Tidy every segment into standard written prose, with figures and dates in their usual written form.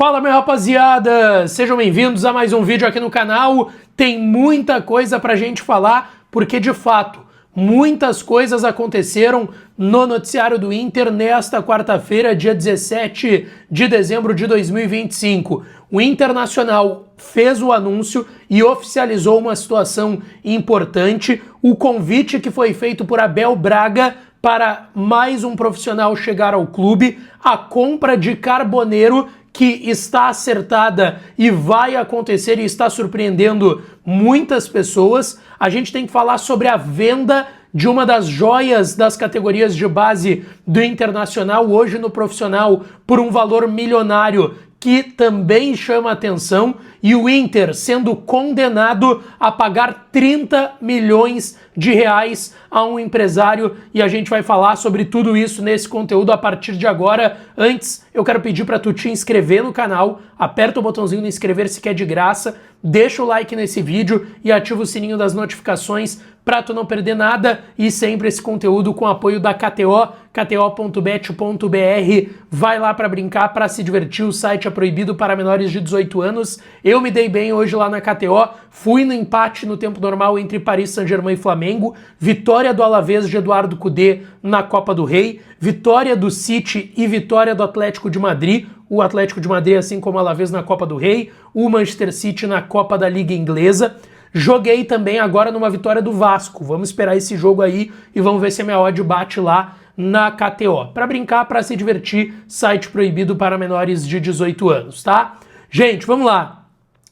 Fala, minha rapaziada! Sejam bem-vindos a mais um vídeo aqui no canal. Tem muita coisa pra gente falar, porque de fato, muitas coisas aconteceram no noticiário do Inter nesta quarta-feira, dia 17 de dezembro de 2025. O Internacional fez o anúncio e oficializou uma situação importante, o convite que foi feito por Abel Braga para mais um profissional chegar ao clube, a compra de Carboneiro, que está acertada e vai acontecer e está surpreendendo muitas pessoas. A gente tem que falar sobre a venda de uma das joias das categorias de base do Internacional, hoje no profissional, por um valor milionário, que também chama atenção, e o Inter sendo condenado a pagar 30 milhões de reais a um empresário, e a gente vai falar sobre tudo isso nesse conteúdo a partir de agora. Antes, eu quero pedir para tu te inscrever no canal, aperta o botãozinho de inscrever-se que é de graça, deixa o like nesse vídeo e ativa o sininho das notificações para tu não perder nada, e sempre esse conteúdo com apoio da KTO, kto.bet.br. Vai lá para brincar, para se divertir, o site é proibido para menores de 18 anos. Eu me dei bem hoje lá na KTO, fui no empate no tempo normal entre Paris Saint-Germain e Flamengo, vitória do Alavés de Eduardo Cudê na Copa do Rei, vitória do City e vitória do Atlético de Madrid, o Atlético de Madrid assim como o Alavés na Copa do Rei, o Manchester City na Copa da Liga Inglesa. Joguei também agora numa vitória do Vasco, vamos esperar esse jogo aí e vamos ver se a minha odd bate lá na KTO. Para brincar, para se divertir, site proibido para menores de 18 anos, tá? Gente, vamos lá.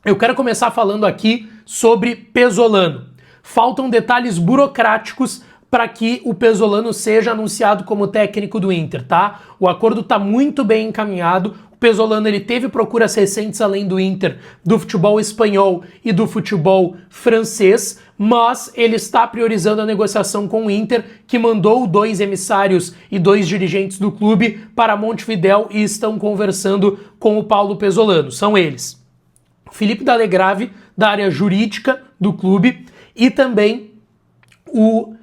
Eu quero começar falando aqui sobre Pesolano. Faltam detalhes burocráticos para que o Pesolano seja anunciado como técnico do Inter, tá? O acordo está muito bem encaminhado. O Pesolano ele teve procuras recentes além do Inter, do futebol espanhol e do futebol francês, mas ele está priorizando a negociação com o Inter, que mandou 2 emissários e 2 dirigentes do clube para Montevidéu e estão conversando com o Paulo Pesolano. São eles: Felipe D'Alegrave, da área jurídica do clube, e também o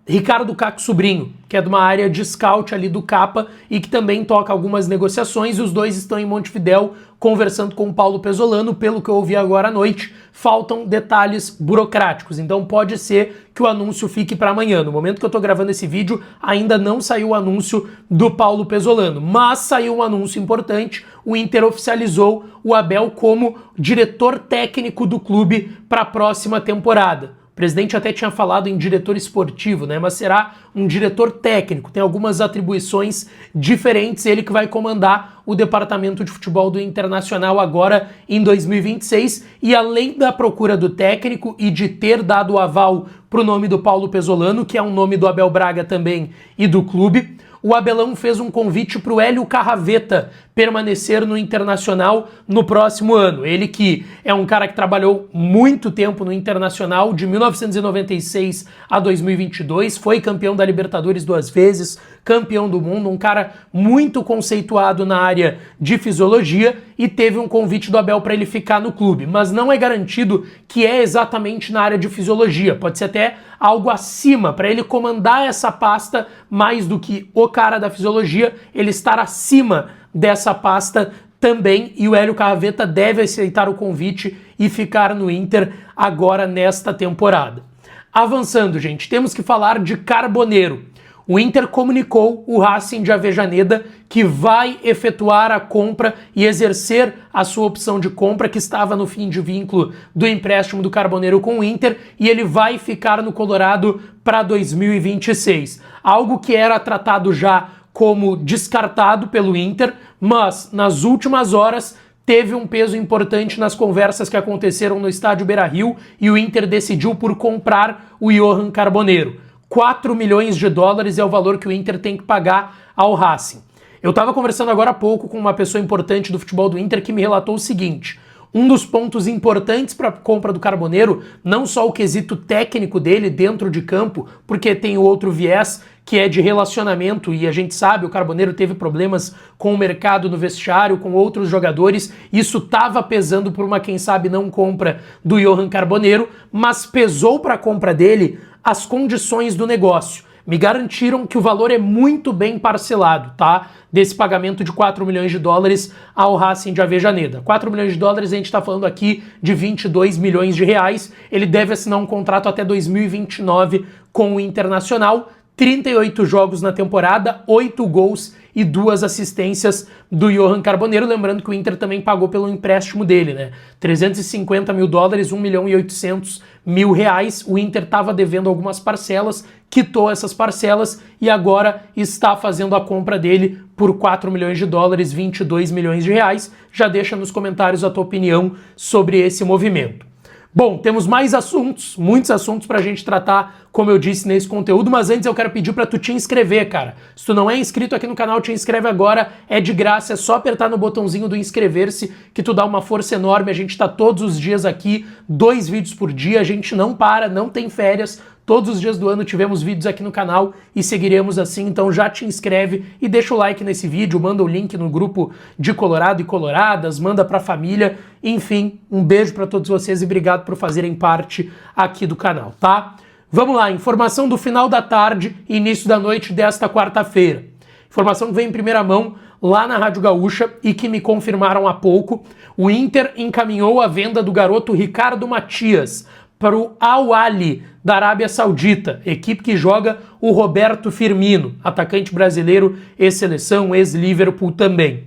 Ricardo Caco Sobrinho, que é de uma área de scout ali do Capa e que também toca algumas negociações, e os dois estão em Montevidéu conversando com o Paulo Pesolano. Pelo que eu ouvi agora à noite, faltam detalhes burocráticos, então pode ser que o anúncio fique para amanhã. No momento que eu tô gravando esse vídeo, ainda não saiu o anúncio do Paulo Pesolano, mas saiu um anúncio importante: o Inter oficializou o Abel como diretor técnico do clube para a próxima temporada. O presidente até tinha falado em diretor esportivo, né? Mas será um diretor técnico, tem algumas atribuições diferentes, ele que vai comandar o departamento de futebol do Internacional agora em 2026, e além da procura do técnico e de ter dado o aval para o nome do Paulo Pesolano, que é um nome do Abel Braga também e do clube, o Abelão fez um convite para o Hélio Carraveta permanecer no Internacional no próximo ano. Ele que é um cara que trabalhou muito tempo no Internacional, de 1996 a 2022, foi campeão da Libertadores 2 vezes, campeão do mundo, um cara muito conceituado na área de fisiologia, e teve um convite do Abel para ele ficar no clube. Mas não é garantido que é exatamente na área de fisiologia, pode ser até algo acima, para ele comandar essa pasta mais do que o cara da fisiologia, ele estar acima dessa pasta também, e o Hélio Carraveta deve aceitar o convite e ficar no Inter agora nesta temporada. Avançando, gente, temos que falar de Carboneiro. O Inter comunicou o Racing de Avejaneda que vai efetuar a compra e exercer a sua opção de compra, que estava no fim de vínculo do empréstimo do Carboneiro com o Inter, e ele vai ficar no Colorado para 2026. Algo que era tratado já como descartado pelo Inter, mas nas últimas horas teve um peso importante nas conversas que aconteceram no estádio Beira-Rio, e o Inter decidiu por comprar o Johan Carboneiro. 4 milhões de dólares é o valor que o Inter tem que pagar ao Racing. Eu estava conversando agora há pouco com uma pessoa importante do futebol do Inter que me relatou o seguinte: um dos pontos importantes para a compra do Carboneiro, não só o quesito técnico dele dentro de campo, porque tem o outro viés que é de relacionamento, e a gente sabe, o Carboneiro teve problemas com o mercado no vestiário, com outros jogadores, isso estava pesando por uma, quem sabe, não compra do Johan Carboneiro, mas pesou para a compra dele as condições do negócio. me garantiram que o valor é muito bem parcelado, tá? Desse pagamento de 4 milhões de dólares ao Racing de Avejaneda. 4 milhões de dólares, a gente está falando aqui de 22 milhões de reais. Ele deve assinar um contrato até 2029 com o Internacional. 38 jogos na temporada, 8 gols e 2 assistências do Johan Carboneiro. Lembrando que o Inter também pagou pelo empréstimo dele, né? 350 mil dólares, 1 milhão e 800 mil reais. O Inter estava devendo algumas parcelas, quitou essas parcelas e agora está fazendo a compra dele por 4 milhões de dólares, 22 milhões de reais. Já deixa nos comentários a tua opinião sobre esse movimento. Bom, temos mais assuntos, muitos assuntos pra gente tratar, como eu disse, nesse conteúdo, mas antes eu quero pedir pra tu te inscrever, cara. Se tu não é inscrito aqui no canal, te inscreve agora, é de graça, é só apertar no botãozinho do inscrever-se, que tu dá uma força enorme. A gente tá todos os dias aqui, 2 vídeos por dia, a gente não para, não tem férias. Todos os dias do ano tivemos vídeos aqui no canal e seguiremos assim, então já te inscreve e deixa o like nesse vídeo, manda o link no grupo de Colorado e Coloradas, manda pra família, enfim, um beijo pra todos vocês e obrigado por fazerem parte aqui do canal, tá? Vamos lá, informação do final da tarde e início da noite desta quarta-feira. Informação que vem em primeira mão lá na Rádio Gaúcha e que me confirmaram há pouco. O Inter encaminhou a venda do garoto Ricardo Matias para o Al-Ahly da Arábia Saudita, equipe que joga o Roberto Firmino, atacante brasileiro, ex-seleção, ex-Liverpool também.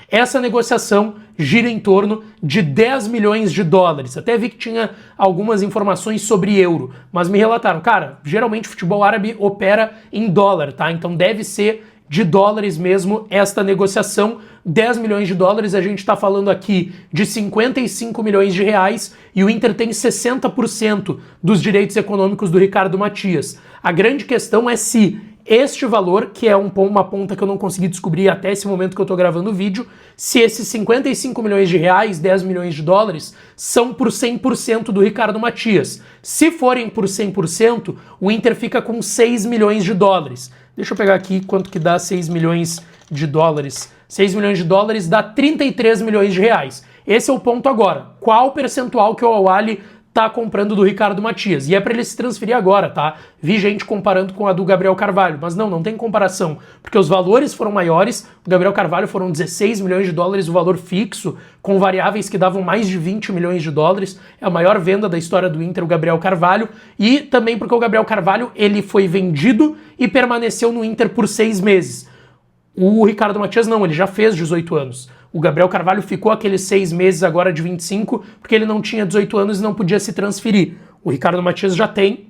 Essa negociação gira em torno de 10 milhões de dólares. Até vi que tinha algumas informações sobre euro, mas me relataram, cara, geralmente o futebol árabe opera em dólar, tá? Então deve ser de dólares mesmo esta negociação. 10 milhões de dólares, a gente está falando aqui de 55 milhões de reais e o Inter tem 60% dos direitos econômicos do Ricardo Matias. A grande questão é se este valor, que é uma ponta que eu não consegui descobrir até esse momento que eu estou gravando o vídeo, se esses 55 milhões de reais, 10 milhões de dólares, são por 100% do Ricardo Matias. Se forem por 100%, o Inter fica com 6 milhões de dólares. Deixa eu pegar aqui quanto que dá 6 milhões de dólares. 6 milhões de dólares dá 33 milhões de reais. Esse é o ponto agora. Qual o percentual que o Al-Ahly tá comprando do Ricardo Matias? E é para ele se transferir agora, tá? Vi gente comparando com a do Gabriel Carvalho, mas não tem comparação, porque os valores foram maiores. O Gabriel Carvalho foram 16 milhões de dólares o valor fixo, com variáveis que davam mais de 20 milhões de dólares. É a maior venda da história do Inter, o Gabriel Carvalho, e também porque o Gabriel Carvalho, ele foi vendido e permaneceu no Inter por 6 meses. O Ricardo Matias não, ele já fez 18 anos. O Gabriel Carvalho ficou aqueles 6 meses agora de 25, porque ele não tinha 18 anos e não podia se transferir. O Ricardo Matias já tem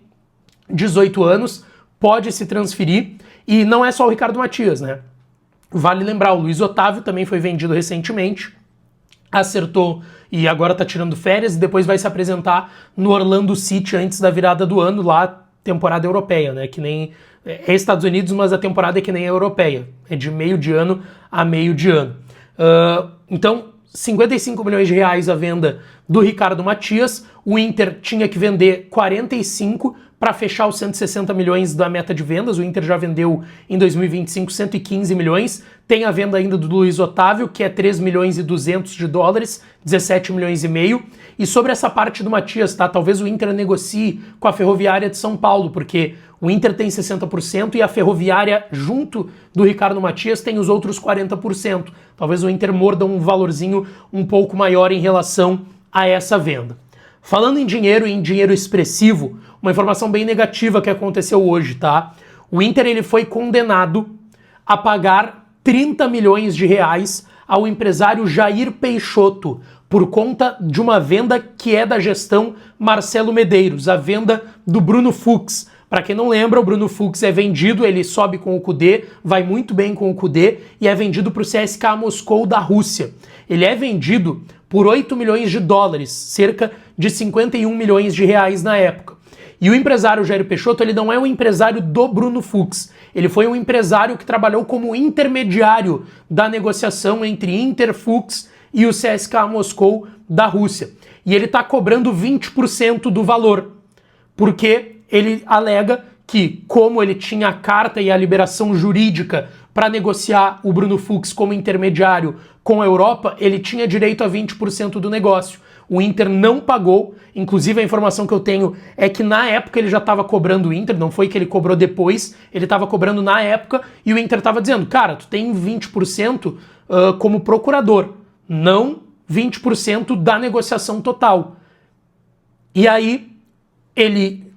18 anos, pode se transferir, e não é só o Ricardo Matias, né? Vale lembrar, o Luiz Otávio também foi vendido recentemente, acertou e agora tá tirando férias e depois vai se apresentar no Orlando City antes da virada do ano, lá temporada europeia, né? Que nem é Estados Unidos, mas a temporada é que nem a europeia, é de meio de ano a meio de ano. Então, 55 milhões de reais a venda do Ricardo Matias. O Inter tinha que vender 45 para fechar os 160 milhões da meta de vendas. O Inter já vendeu em 2025 115 milhões. Tem a venda ainda do Luiz Otávio, que é 3 milhões e 200 de dólares, 17 milhões e meio. E sobre essa parte do Matias, tá? Talvez o Inter negocie com a Ferroviária de São Paulo, porque o Inter tem 60% e a Ferroviária, junto do Ricardo Matias, tem os outros 40%. Talvez o Inter morda um valorzinho um pouco maior em relação a essa venda. Falando em dinheiro e em dinheiro expressivo, uma informação bem negativa que aconteceu hoje, tá? O Inter ele foi condenado a pagar 30 milhões de reais ao empresário Jair Peixoto por conta de uma venda que é da gestão Marcelo Medeiros, a venda do Bruno Fux. Para quem não lembra, o Bruno Fux é vendido, ele sobe com o Kudê, vai muito bem com o Kudê e é vendido para o CSKA Moscou da Rússia. Ele é vendido por 8 milhões de dólares, cerca de 51 milhões de reais na época. E o empresário Jair Peixoto, ele não é um empresário do Bruno Fux, ele foi um empresário que trabalhou como intermediário da negociação entre Inter, Fux e o CSKA Moscou da Rússia. E ele está cobrando 20% do valor, porque ele alega que, como ele tinha a carta e a liberação jurídica para negociar o Bruno Fux como intermediário com a Europa, ele tinha direito a 20% do negócio. o Inter não pagou, inclusive a informação que eu tenho é que na época ele já estava cobrando o Inter, não foi que ele cobrou depois, ele estava cobrando na época e o Inter estava dizendo, cara, tu tem 20% como procurador, não 20% da negociação total. E aí ele,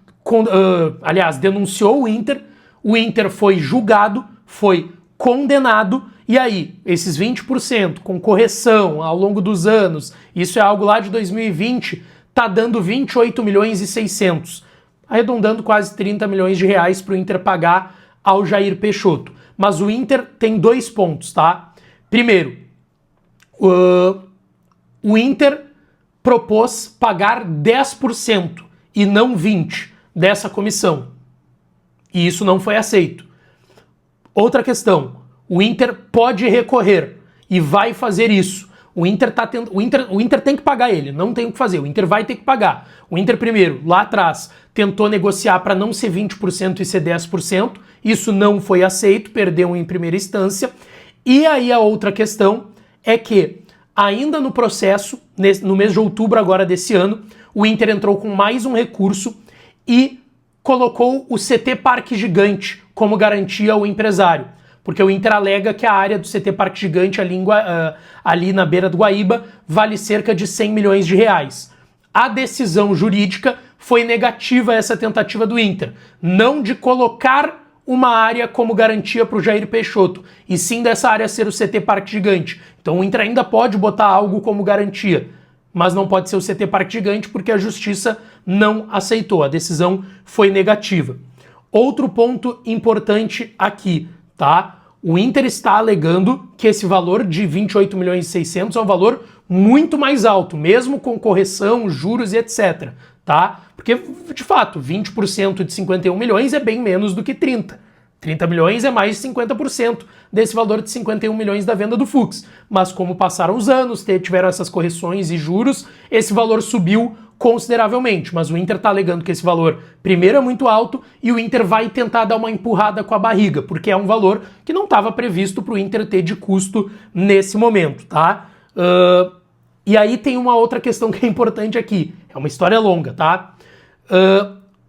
aliás, denunciou o Inter foi julgado, foi condenado, e aí, esses 20% com correção ao longo dos anos, isso é algo lá de 2020, tá dando 28 milhões e 600, arredondando quase 30 milhões de reais para o Inter pagar ao Jair Peixoto. Mas o Inter tem 2 pontos, tá? Primeiro, o Inter propôs pagar 10% e não 20% dessa comissão. E isso não foi aceito. Outra questão, o Inter pode recorrer e vai fazer isso. O Inter tem que pagar ele, não tem o que fazer, o Inter vai ter que pagar. O Inter primeiro, lá atrás, tentou negociar para não ser 20% e ser 10%, isso não foi aceito, perdeu em primeira instância. E aí a outra questão é que, ainda no processo, no mês de outubro agora desse ano, o Inter entrou com mais um recurso e colocou o CT Parque Gigante como garantia ao empresário. Porque o Inter alega que a área do CT Parque Gigante ali na beira do Guaíba vale cerca de 100 milhões de reais. A decisão jurídica foi negativa a essa tentativa do Inter, não de colocar uma área como garantia para o Jair Peixoto, e sim dessa área ser o CT Parque Gigante. Então o Inter ainda pode botar algo como garantia, mas não pode ser o CT Parque Gigante porque a justiça não aceitou, a decisão foi negativa. Outro ponto importante aqui, tá? O Inter está alegando que esse valor de 28 milhões e 600 é um valor muito mais alto, mesmo com correção, juros e etc, tá? Porque, de fato, 20% de 51 milhões é bem menos do que 30. 30 milhões é mais de 50% desse valor de 51 milhões da venda do Fux. Mas como passaram os anos, tiveram essas correções e juros, esse valor subiu consideravelmente. Mas o Inter está alegando que esse valor, primeiro, é muito alto e o Inter vai tentar dar uma empurrada com a barriga, porque é um valor que não estava previsto para o Inter ter de custo nesse momento, tá? E aí tem uma outra questão que é importante aqui. É uma história longa, tá?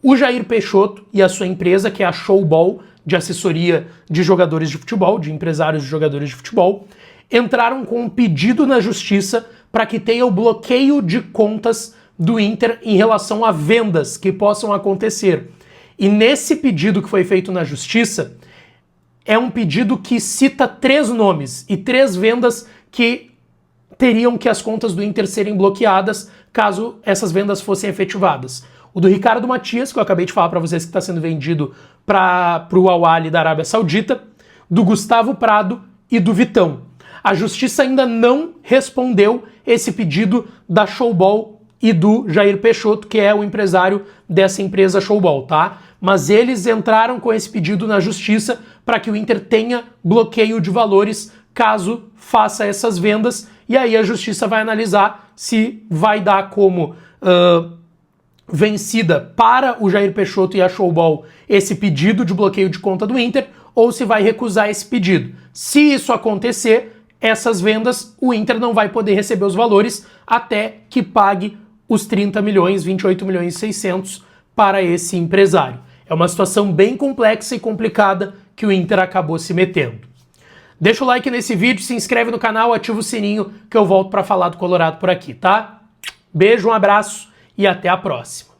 O Jair Peixoto e a sua empresa, que é a Showball, de assessoria de jogadores de futebol, de empresários de jogadores de futebol, entraram com um pedido na justiça para que tenha o bloqueio de contas do Inter em relação a vendas que possam acontecer. E nesse pedido que foi feito na justiça, é um pedido que cita 3 nomes e 3 vendas que teriam que as contas do Inter serem bloqueadas caso essas vendas fossem efetivadas. O do Ricardo Matias, que eu acabei de falar para vocês que está sendo vendido para o Al-Ahly da Arábia Saudita, do Gustavo Prado e do Vitão. A justiça ainda não respondeu esse pedido da Showball e do Jair Peixoto, que é o empresário dessa empresa Showball, tá? Mas eles entraram com esse pedido na justiça para que o Inter tenha bloqueio de valores caso faça essas vendas, e aí a justiça vai analisar se vai dar como vencida para o Jair Peixoto e a Showball esse pedido de bloqueio de conta do Inter, ou se vai recusar esse pedido. Se isso acontecer, essas vendas, o Inter não vai poder receber os valores até que pague os 30 milhões, 28 milhões e 600 para esse empresário. É uma situação bem complexa e complicada que o Inter acabou se metendo. Deixa o like nesse vídeo, se inscreve no canal, ativa o sininho que eu volto para falar do Colorado por aqui, tá? Beijo, um abraço e até a próxima.